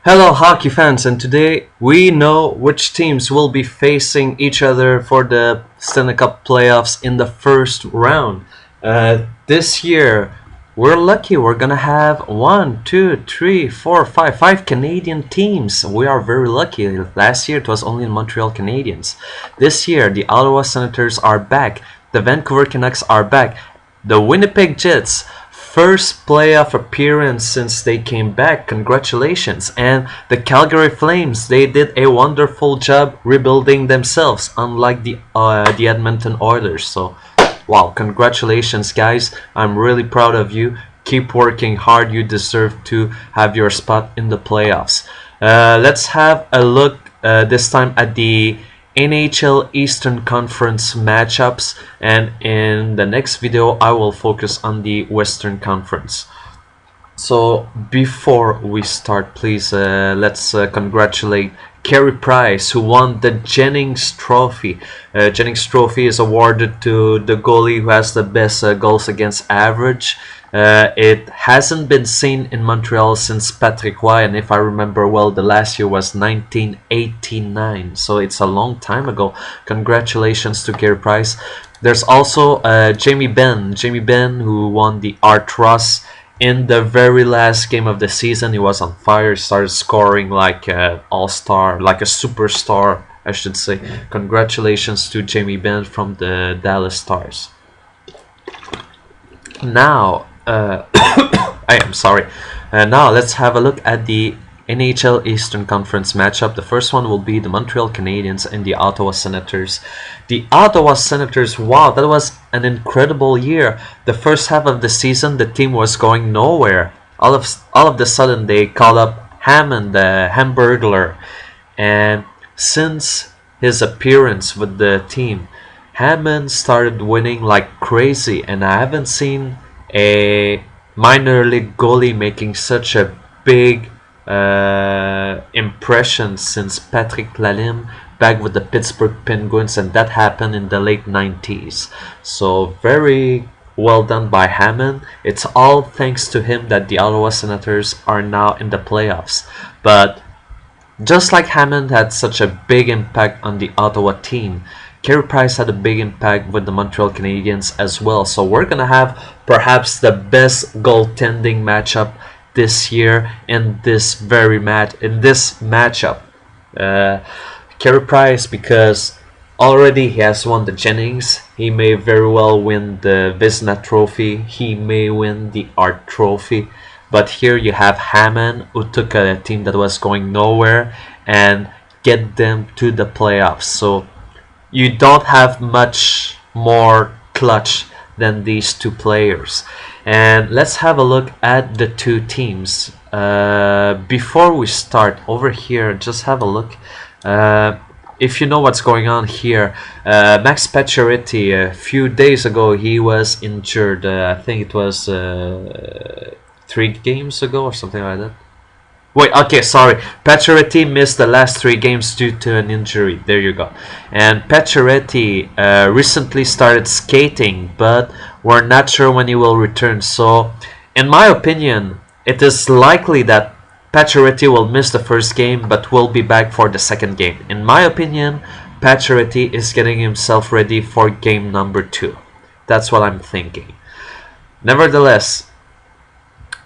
Hello, hockey fans, and today we know which teams will be facing each other for the Stanley Cup playoffs in the first round. This year, we're lucky. We're gonna have five Canadian teams. We are very lucky. Last year, it was only Montreal Canadiens. This year, the Ottawa Senators are back. The Vancouver Canucks are back. The Winnipeg Jets first playoff appearance since they came back. Congratulations. And the Calgary Flames, they did a wonderful job rebuilding themselves, unlike the Edmonton Oilers. So, wow, congratulations, guys. I'm really proud of you. Keep working hard. You deserve to have your spot in the playoffs. Let's have a look this time at the NHL Eastern Conference matchups, and in the next video I will focus on the Western Conference. So before we start, please let's congratulate Carey Price, who won the Jennings Trophy. Jennings Trophy is awarded to the goalie who has the best goals against average. It hasn't been seen in Montreal since Patrick Roy, and if I remember well, the last year was 1989, so it's a long time ago. Congratulations to Carey Price. There's also Jamie Benn, who won the Art Ross in the very last game of the season. He was on fire, started scoring like an all-star, like a superstar, I should say. Congratulations to Jamie Benn from the Dallas Stars. Now, I am sorry. Now let's have a look at the NHL Eastern Conference matchup. The first one will be the Montreal Canadiens and the Ottawa Senators. The Ottawa Senators, wow, that was an incredible year. The first half of the season, the team was going nowhere. All of the sudden, they called up Hammond, the Hamburglar, and since his appearance with the team, Hammond started winning like crazy, and I haven't seen a minor league goalie making such a big impression since Patrick Lalime back with the Pittsburgh Penguins, and that happened in the late 90s. So very well done by Hammond. It's all thanks to him that the Ottawa Senators are now in the playoffs. But just like Hammond had such a big impact on the Ottawa team, Carey Price had a big impact with the Montreal Canadiens as well. So we're gonna have perhaps the best goaltending matchup this year in this matchup. Carey Price, because already he has won the Jennings, he may very well win the Vezina Trophy, he may win the Art Trophy. But here you have Hammond, who took a team that was going nowhere and get them to the playoffs. So you don't have much more clutch than these two players. And let's have a look at the two teams. Before we start, over here, just have a look. If you know what's going on here, Max Pacioretty, a few days ago, he was injured. I think it was 3 games ago or something like that. Wait, okay, sorry. Pacioretty missed the last 3 games due to an injury. There you go. And Pacioretty recently started skating, but we're not sure when he will return. So, in my opinion, it is likely that Pacioretty will miss the first game, but will be back for the second game. In my opinion, Pacioretty is getting himself ready for game number 2. That's what I'm thinking. Nevertheless,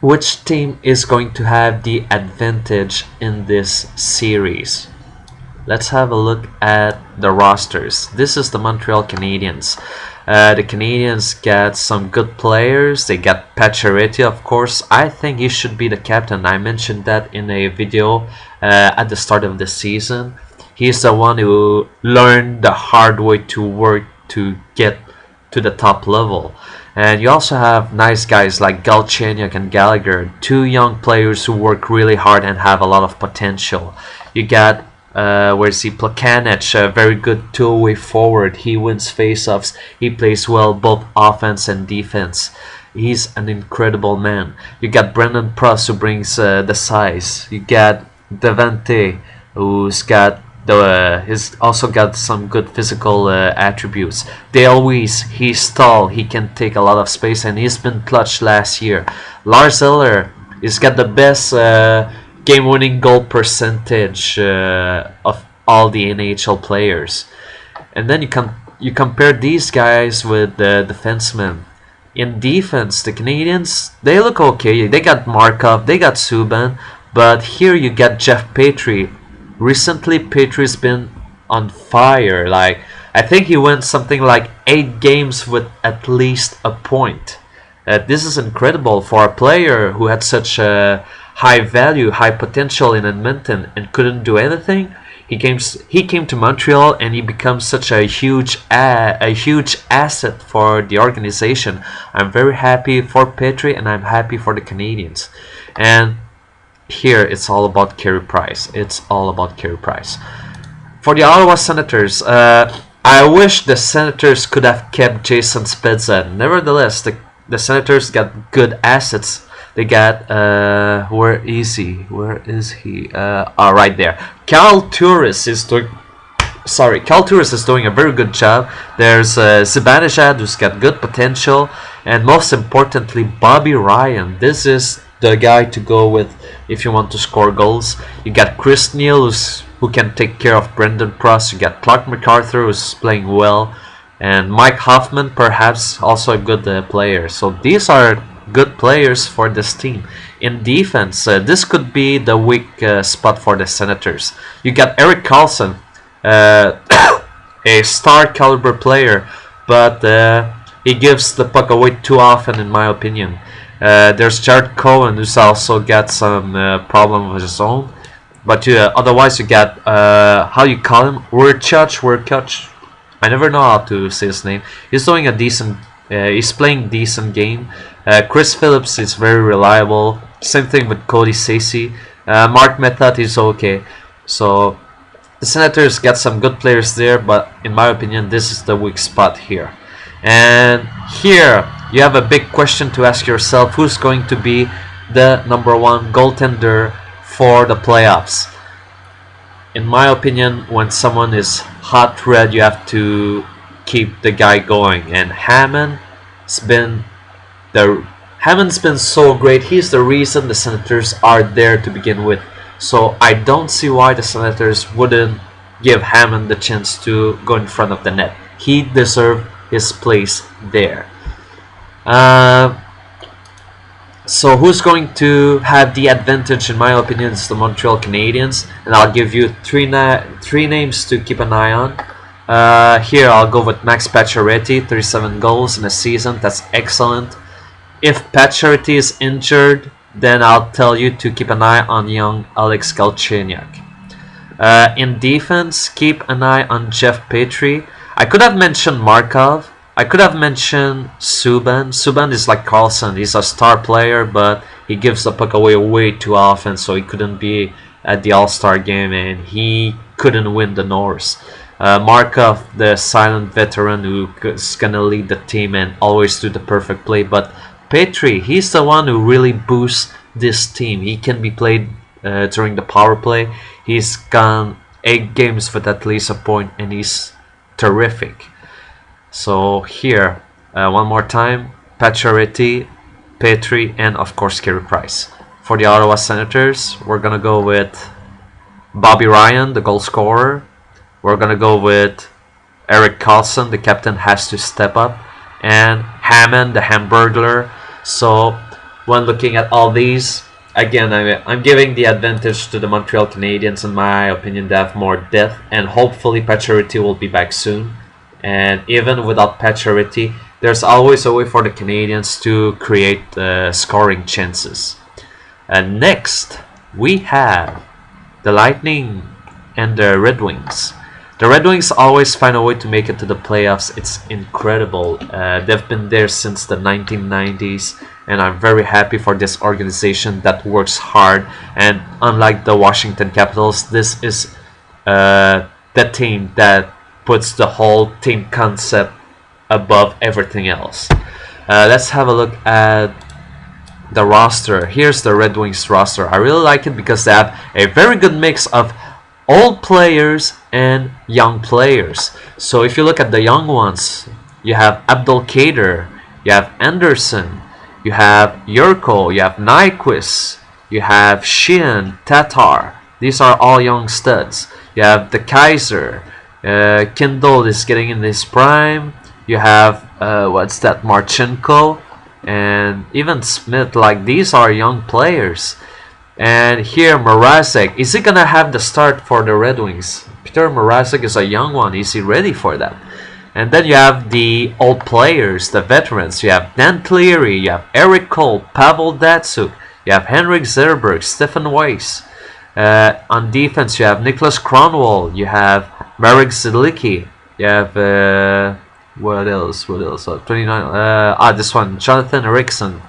which team is going to have the advantage in this series? Let's have a look at the rosters. This is the Montreal Canadiens. The Canadiens got some good players. They got Pacioretty, of course. I think he should be the captain. I mentioned that in a video at the start of the season. He's the one who learned the hard way to work to get to the top level. And you also have nice guys like Galchenyuk and Gallagher, 2 young players who work really hard and have a lot of potential. You got Plekanec, a very good two-way forward. He wins face-offs. He plays well both offense and defense. He's an incredible man. You got Brendan Pross, who brings the size. You got Devante, who's got he's also got some good physical attributes. Dale Weiss, he's tall, he can take a lot of space, and he's been clutch last year. Lars Eller, he's got the best game-winning goal percentage of all the NHL players. And then you compare these guys with the defensemen. In defense, the Canadians, they look okay. They got Markov, they got Subban, but here you get Jeff Petrie. Recently, Petrie's been on fire. Like, I think he went something like 8 games with at least a point. This is incredible for a player who had such a high value, high potential in Edmonton and couldn't do anything. He came to Montreal and he becomes such a huge asset for the organization. I'm very happy for Petrie and I'm happy for the Canadians. And here it's all about Carey Price. It's all about Carey Price. For the Ottawa Senators, I wish the Senators could have kept Jason Spezza. Nevertheless, the Senators got good assets. They got where is he? Where is he? Right there. Carl Turris is doing a very good job. There's Zibanejad, who's got good potential, and most importantly, Bobby Ryan. This is the guy to go with if you want to score goals. You got Chris Neal, who can take care of Brendan Pross. You got Clark MacArthur, who's playing well, and Mike Hoffman, perhaps also a good player. So these are good players for this team. In defense, this could be the weak spot for the Senators. You got Erik Karlsson, a star caliber player, but he gives the puck away too often, in my opinion. There's Jared Cohen, who's also got some problem of his own. But otherwise, you got how you call him, Wurchach. I never know how to say his name. He's doing a decent. He's playing decent game. Chris Phillips is very reliable. Same thing with Cody Ceci. Mark Method is okay. So the Senators got some good players there, but in my opinion, this is the weak spot here. And here you have a big question to ask yourself: who's going to be the #1 goaltender for the playoffs? In my opinion, when someone is hot red, you have to keep the guy going. And Hammond's been so great. He's the reason the Senators are there to begin with. So I don't see why the Senators wouldn't give Hammond the chance to go in front of the net. He deserved his place there. So who's going to have the advantage? In my opinion, it's the Montreal Canadiens, and I'll give you three names to keep an eye on. Here I'll go with Max Pacioretty, 37 goals in a season. That's excellent. If Pacioretty is injured, then I'll tell you to keep an eye on young Alex Galchenyuk. In defense, keep an eye on Jeff Petrie. I could have mentioned Markov. I could have mentioned Subban. Subban is like Karlsson. He's a star player, but he gives the puck away way too often, so he couldn't be at the All-Star game, and he couldn't win the Norris. Markov, the silent veteran who is going to lead the team and always do the perfect play. But Petrie, he's the one who really boosts this team. He can be played during the power play. He's gone 8 games with at least a point, and he's terrific. So here, one more time, Pacioretty, Petrie, and of course Carey Price. For the Ottawa Senators, we're going to go with Bobby Ryan, the goal scorer. We're going to go with Erik Karlsson, the captain has to step up, and Hammond, the Hamburglar. So when looking at all these, again, I'm giving the advantage to the Montreal Canadiens. In my opinion, they have more depth, and hopefully Pacioretty will be back soon. And even without Pacioretty, there's always a way for the Canadiens to create scoring chances. And next, we have the Lightning and the Red Wings. The Red Wings always find a way to make it to the playoffs. It's incredible. They've been there since the 1990s, and I'm very happy for this organization that works hard. And unlike the Washington Capitals, this is the team that puts the whole team concept above everything else. Let's have a look at the roster. Here's the Red Wings roster. I really like it because they have a very good mix of old players and young players. So if you look at the young ones, you have Abdelkader, you have Anderson, you have Yurko, you have Nyquist, You have Sheehan, Tatar. These are all young studs. You have the Kaiser. Kindle is getting in his prime. You have what's that, Marchenko, and even Smith. Like, these are young players. And here Mrazek, is he gonna have the start for the Red Wings? Peter Mrazek is a young one. Is he ready for that? And then you have the old players, the veterans. You have Dan Cleary, you have Eric Cole, Pavel Datsyuk, you have Henrik Zetterberg, Stefan Weiss. On defense, you have Niklas Kronwall, you have Marek Zilicki, you have what else? 29. This one, Jonathan Eriksson.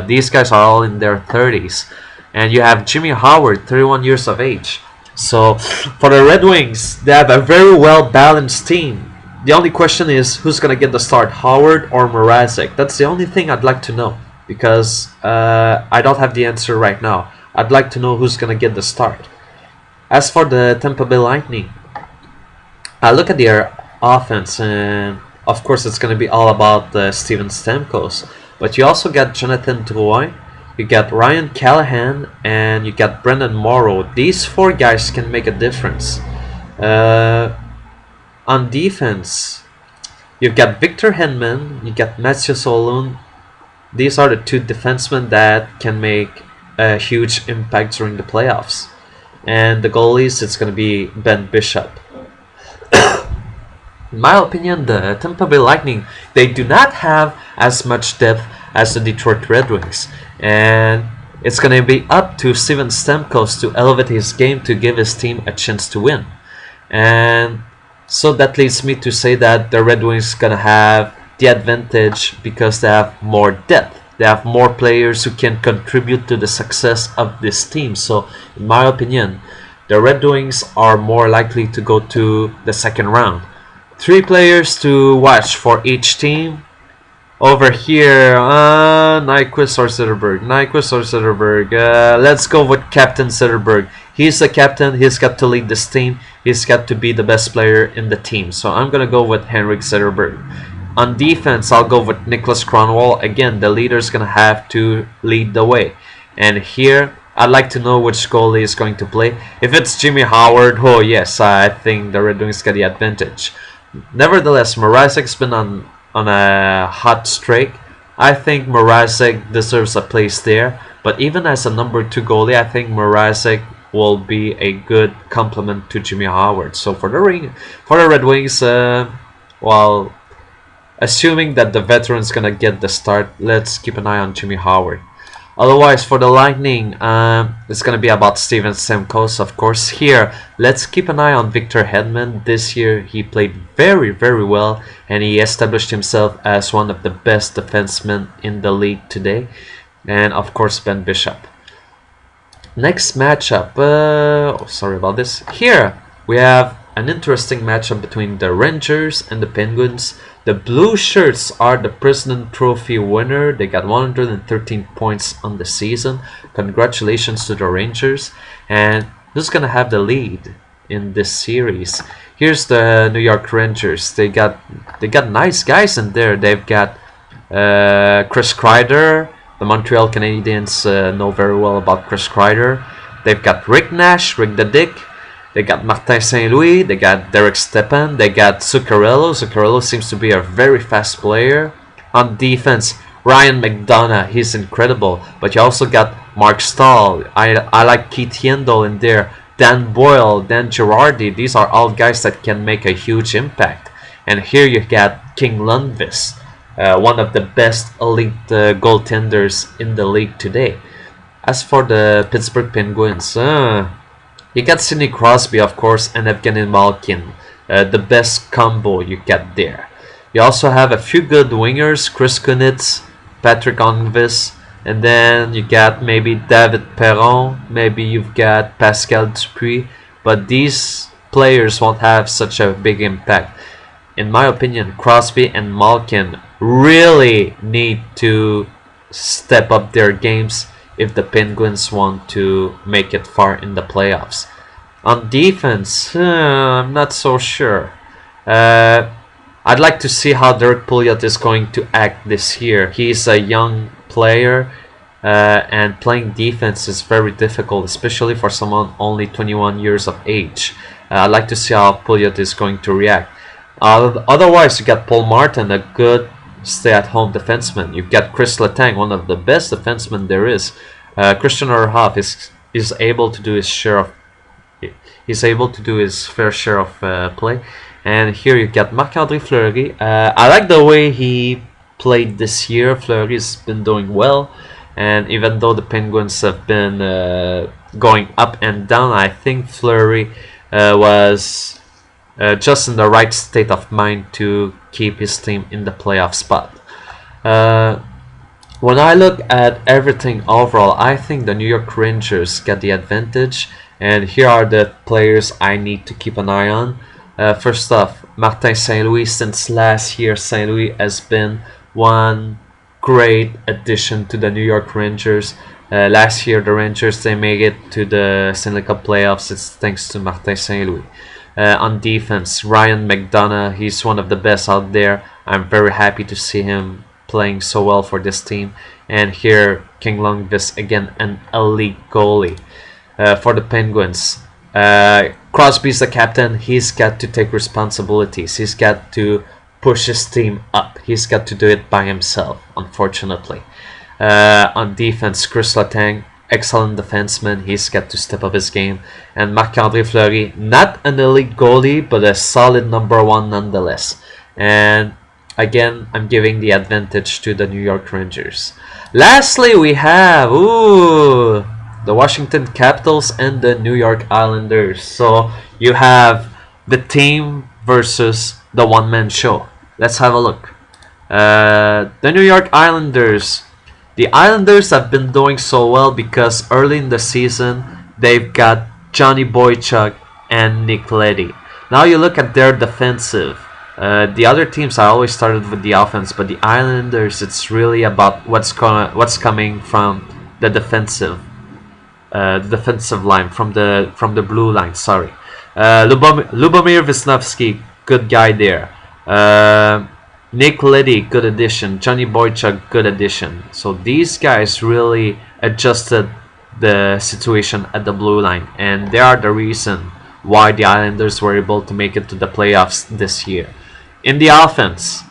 These guys are all in their 30s, and you have Jimmy Howard, 31 years of age. So for the Red Wings, they have a very well balanced team. The only question is who's gonna get the start, Howard or Mrazek? That's the only thing I'd like to know, because I don't have the answer right now. I'd like to know who's gonna get the start. As for the Tampa Bay Lightning, I look at their offense, and of course it's gonna be all about Steven Stamkos. But you also got Jonathan Drouin, you got Ryan Callahan, and you got Brendan Morrow. These four guys can make a difference. On defense, you've got Victor Hedman, you got Mathieu Solon. These are the two defensemen that can make a huge impact during the playoffs. And the goalies, it's going to be Ben Bishop. In my opinion, the Tampa Bay Lightning, they do not have as much depth as the Detroit Red Wings. And it's going to be up to Steven Stamkos to elevate his game to give his team a chance to win. And so that leads me to say that the Red Wings gonna have the advantage because they have more depth. They have more players who can contribute to the success of this team. So in my opinion, the Red Wings are more likely to go to the second round. 3 players to watch for each team. Over here, Nyquist or Zetterberg. Nyquist or Zetterberg. Let's go with Captain Zetterberg. He's the captain. He's got to lead this team. He's got to be the best player in the team. So I'm going to go with Henrik Zetterberg. On defense, I'll go with Niklas Kronwall. Again, the leader's going to have to lead the way. And here, I'd like to know which goalie is going to play. If it's Jimmy Howard, oh yes, I think the Red Wings got the advantage. Nevertheless, Mrazek's been on a hot streak. I think Mrazek deserves a place there. But even as a number 2 goalie, I think Mrazek will be a good complement to Jimmy Howard. So for the Red Wings, well, assuming that the veteran's gonna get the start, let's keep an eye on Jimmy Howard. Otherwise, for the Lightning, it's gonna be about Steven Stamkos, of course. Here, let's keep an eye on Victor Hedman. This year, he played very, very well, and he established himself as one of the best defensemen in the league today. And of course, Ben Bishop. Next matchup, sorry about this. Here we have an interesting matchup between the Rangers and the Penguins. The blue shirts are the President Trophy winner. They got 113 points on the season. Congratulations to the Rangers. And who's gonna have the lead in this series? Here's the New York Rangers. They got nice guys in there. They've got Chris Kreider. The Montreal Canadiens know very well about Chris Kreider. They've got Rick Nash, Rick the Dick. They got Martin St. Louis. They got Derek Stepan. They got Zuccarello. Zuccarello seems to be a very fast player. On defense, Ryan McDonough. He's incredible. But you also got Mark Stahl. I like Keith Yandel in there. Dan Boyle, Dan Girardi. These are all guys that can make a huge impact. And here you got King Lundqvist. One of the best elite goaltenders in the league today. As for the Pittsburgh Penguins, you got Sidney Crosby, of course, and Evgeny Malkin. The best combo you get there. You also have a few good wingers, Chris Kunitz, Patrick Lundqvist, and then you got maybe David Perron, maybe you've got Pascal Dupuis, but these players won't have such a big impact. In my opinion, Crosby and Malkin really need to step up their games if the Penguins want to make it far in the playoffs. On defense, I'm not so sure. I'd like to see how Derek Pouliot is going to act this year. He's a young player. and playing defense is very difficult, especially for someone only 21 years of age. I'd like to see how Pouliot is going to react. Otherwise, you got Paul Martin, a good stay-at-home defenseman. You've got Chris Letang, one of the best defensemen there is. Christian Orhoff is able to do his share of fair share of play. And here you got Marc-Andre Fleury. I like the way he played this year. Fleury's been doing well, and even though the Penguins have been going up and down, I think Fleury was just in the right state of mind to keep his team in the playoff spot. When I look at everything overall, I think the New York Rangers get the advantage, and here are the players I need to keep an eye on. First off, Martin St. Louis. Since last year, St. Louis has been one great addition to the New York Rangers. Last year, the Rangers, they made it to the Stanley Cup playoffs. It's thanks to Martin St. Louis. On defense, Ryan McDonough, he's one of the best out there. I'm very happy to see him playing so well for this team. And here, King Lundqvist, again, an elite goalie. For the Penguins, Crosby's the captain. He's got to take responsibilities. He's got to push his team up. He's got to do it by himself, unfortunately. On defense, Chris Letang, excellent defenseman. He's got to step up his game. And Marc-Andre Fleury, not an elite goalie, but a solid number one nonetheless. And again, I'm giving the advantage to the New York Rangers. Lastly, we have the Washington Capitals and the New York Islanders. So you have the team versus the one-man show. Let's have a look. The New York Islanders. The Islanders have been doing so well because early in the season they've got Johnny Boychuk and Nick Leddy. Now you look at their defensive. The other teams I always started with the offense, but the Islanders, it's really about what's coming from the defensive line, from the blue line. Sorry, Lubomir Wisnowski, good guy there. Nick Leddy, good addition. Johnny Boychuk, good addition. So these guys really adjusted the situation at the blue line, and they are the reason why the Islanders were able to make it to the playoffs this year. In the offense,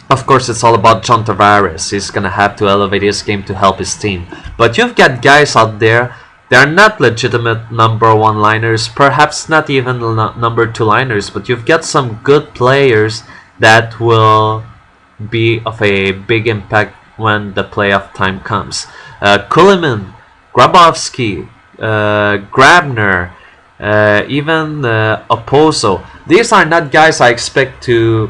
of course, it's all about John Tavares. He's gonna have to elevate his game to help his team. But you've got guys out there, they're not legitimate number one liners, perhaps not even number two liners, but you've got some good players that will be of a big impact when the playoff time comes. Kulemin, Grabowski, Grabner, even Oposo. These are not guys I expect to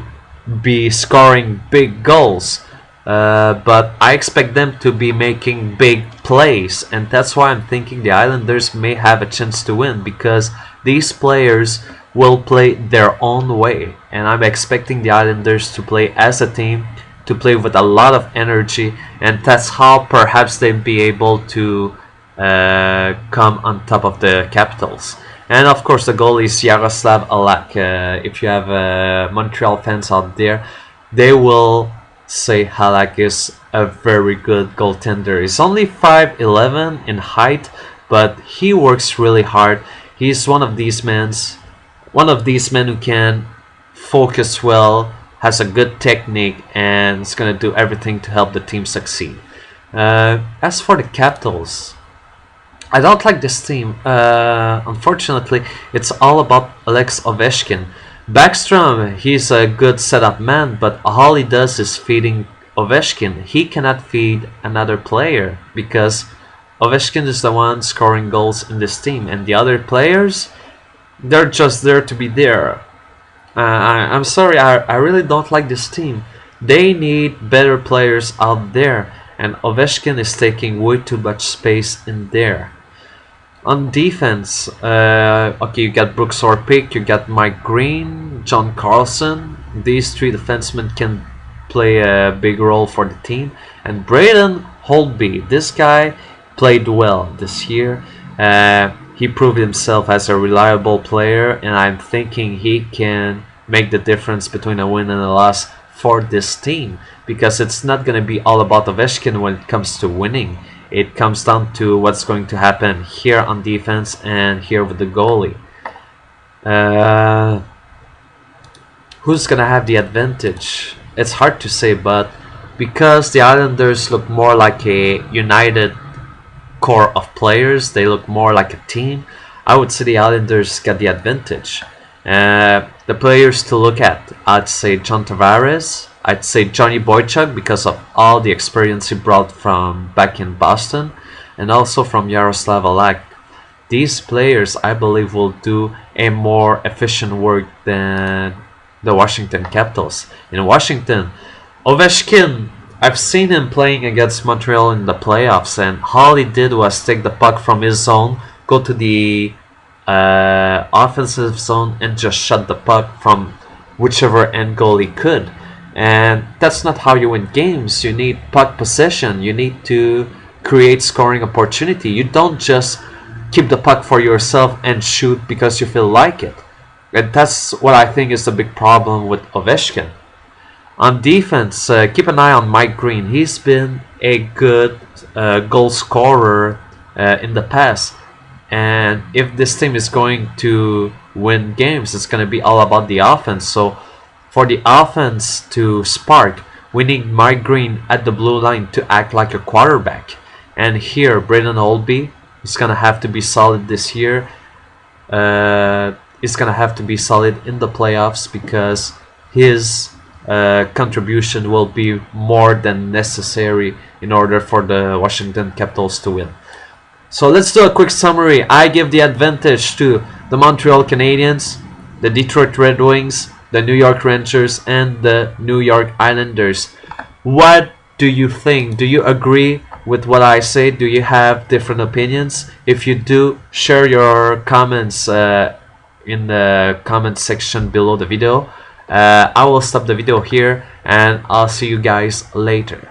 be scoring big goals, but I expect them to be making big plays, and that's why I'm thinking the Islanders may have a chance to win, because these players will play their own way, and I'm expecting the Islanders to play as a team, to play with a lot of energy, and that's how perhaps they'll be able to come on top of the Capitals. And of course the goal is Yaroslav Alak. If you have Montreal fans out there, they will say Halak is a very good goaltender. He's only 5'11" in height, but he works really hard. He's one of these men who can focus well, has a good technique, and is going to do everything to help the team succeed. As for the Capitals, I don't like this team. Unfortunately, it's all about Alex Ovechkin. Backstrom, he's a good setup man, but all he does is feeding Ovechkin. He cannot feed another player because Ovechkin is the one scoring goals in this team, and the other players, they're just there to be there. I'm sorry, I really don't like this team. They need better players out there, and Ovechkin is taking way too much space in there. On defense, okay, you got Brooks Orpik, you got Mike Green, John Carlson. These three defensemen can play a big role for the team. And Braden Holtby, this guy played well this year. He proved himself as a reliable player, and I'm thinking he can make the difference between a win and a loss for this team, because it's not going to be all about Ovechkin when it comes to winning. It comes down to what's going to happen here on defense and here with the goalie. Who's gonna have the advantage? It's hard to say, but because the Islanders look more like a united core of players, they look more like a team, I would say the Islanders get the advantage. The players to look at, I'd say John Tavares, I'd say Johnny Boychuk because of all the experience he brought from back in Boston, and also from Yaroslav Alak. These players, I believe, will do a more efficient work than the Washington Capitals. In Washington, Ovechkin, I've seen him playing against Montreal in the playoffs, and all he did was take the puck from his zone, go to the offensive zone, and just shut the puck from whichever end goal he could. And that's not how you win games. You need puck possession. You need to create scoring opportunity. You don't just keep the puck for yourself and shoot because you feel like it. And that's what I think is the big problem with Ovechkin. On defense, keep an eye on Mike Green. He's been a good goal scorer in the past. And if this team is going to win games, it's going to be all about the offense. So for the offense to spark, we need Mike Green at the blue line to act like a quarterback. And here, Braden Holtby is going to have to be solid this year. He's going to have to be solid in the playoffs because his contribution will be more than necessary in order for the Washington Capitals to win. So let's do a quick summary. I give the advantage to the Montreal Canadiens, the Detroit Red Wings, the New York Rangers, and the New York Islanders. What do you think? Do you agree with what I say? Do you have different opinions? If you do, share your comments in the comment section below the video. I will stop the video here, and I'll see you guys later.